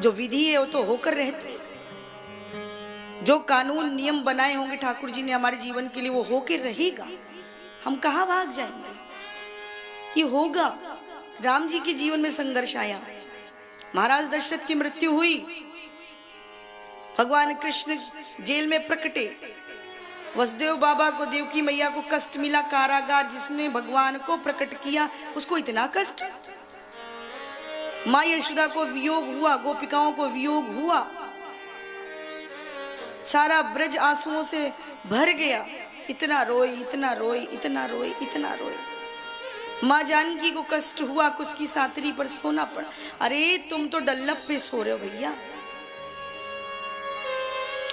जो विधि है वो तो होकर रहती है। जो कानून नियम बनाए होंगे ठाकुर जी ने हमारे जीवन के लिए वो होकर रहेगा। हम कहाँ भाग जाएंगे, ये होगा। राम जी के जीवन में संघर्ष आया, महाराज दशरथ की मृत्यु हुई, भगवान कृष्ण जेल में प्रकटे, वसुदेव बाबा को, देवकी मैया को कष्ट मिला, कारागार जिसने भगवान को प्रकट किया उसको इतना कष्ट, माँ यशोदा को वियोग हुआ, गोपिकाओं को वियोग हुआ, सारा ब्रज आंसुओं से भर गया, इतना रोई इतना रोई इतना रोई इतना रोई। माँ जानकी को कष्ट हुआ, उसकी सातरी पर सोना पड़ा। अरे तुम तो डल्लप पे सो रहे हो भैया।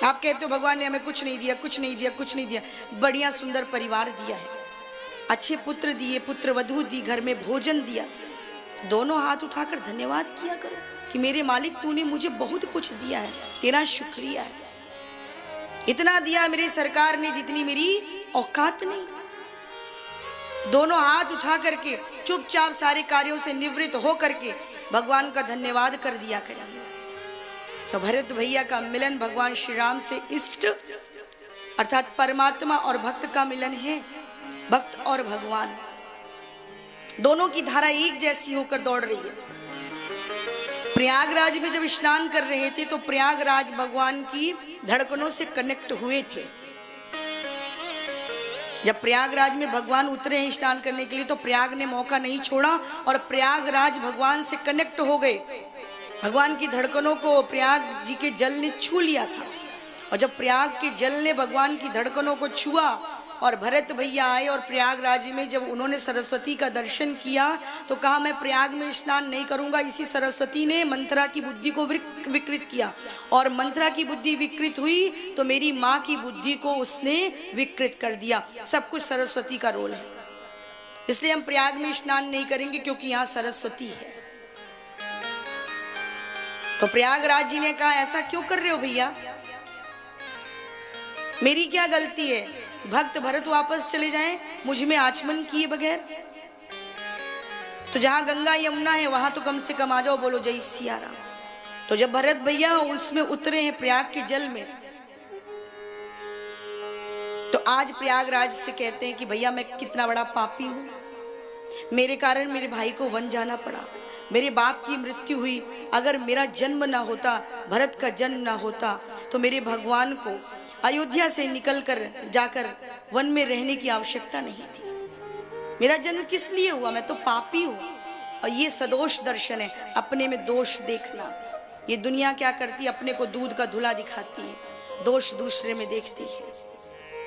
आप कहते हो भगवान ने हमें कुछ नहीं दिया, कुछ नहीं दिया, कुछ नहीं दिया। बढ़िया सुंदर परिवार दिया है, अच्छे पुत्र दिए, पुत्र वधू दी, घर में भोजन दिया। दोनों हाथ उठाकर धन्यवाद किया करो कि मेरे मालिक तूने मुझे बहुत कुछ दिया है, तेरा शुक्रिया है। इतना दिया मेरी सरकार ने जितनी मेरी औकात नहीं। दोनों हाथ उठा करके चुपचाप सारे कार्यों से निवृत्त हो करके भगवान का धन्यवाद कर दिया करेंगे। तो भरत भैया का मिलन भगवान श्री राम से इष्ट अर्थात परमात्मा और भक्त का मिलन है। भक्त और भगवान दोनों की धारा एक जैसी होकर दौड़ रही है। प्रयागराज में जब स्नान कर रहे थे तो प्रयागराज भगवान की धड़कनों से कनेक्ट हुए थे। जब प्रयागराज में भगवान उतरे हैं स्नान करने के लिए तो प्रयाग ने मौका नहीं छोड़ा और प्रयागराज भगवान से कनेक्ट हो गए। भगवान की धड़कनों को प्रयाग जी के जल ने छू लिया था और जब प्रयाग के जल ने भगवान की धड़कनों को छुआ और भरत भैया आए और प्रयागराज में जब उन्होंने सरस्वती का दर्शन किया तो कहा मैं प्रयाग में स्नान नहीं करूंगा। इसी सरस्वती ने मंत्रा की बुद्धि को विकृत किया और मंत्रा की बुद्धि विकृत हुई तो मेरी माँ की बुद्धि को उसने विकृत कर दिया। सब कुछ सरस्वती का रोल है, इसलिए हम प्रयाग में स्नान नहीं करेंगे क्योंकि यहाँ सरस्वती है। तो प्रयागराज जी ने कहा ऐसा क्यों कर रहे हो भैया, मेरी क्या गलती है, भक्त भरत वापस चले जाएं मुझ में आचमन किए बगैर। तो जहां गंगा यमुना है वहां तो कम से कम आ जाओ, बोलो जय सिया राम। तो जब भरत भैया उसमें उतरे हैं प्रयाग के जल में तो आज प्रयागराज से कहते हैं कि भैया मैं कितना बड़ा पापी हूं, मेरे कारण मेरे भाई को वन जाना पड़ा, मेरे बाप की मृत्यु हुई। अगर मेरा जन्म ना होता, भरत का जन्म ना होता तो मेरे भगवान को अयोध्या से निकलकर जाकर वन में रहने की आवश्यकता नहीं थी। मेरा जन्म किस लिए हुआ, मैं तो पापी हूं। और ये सदोष दर्शन है, अपने में दोष देखना। ये दुनिया क्या करती है, अपने को दूध का धुला दिखाती है, दोष दूसरे में देखती है।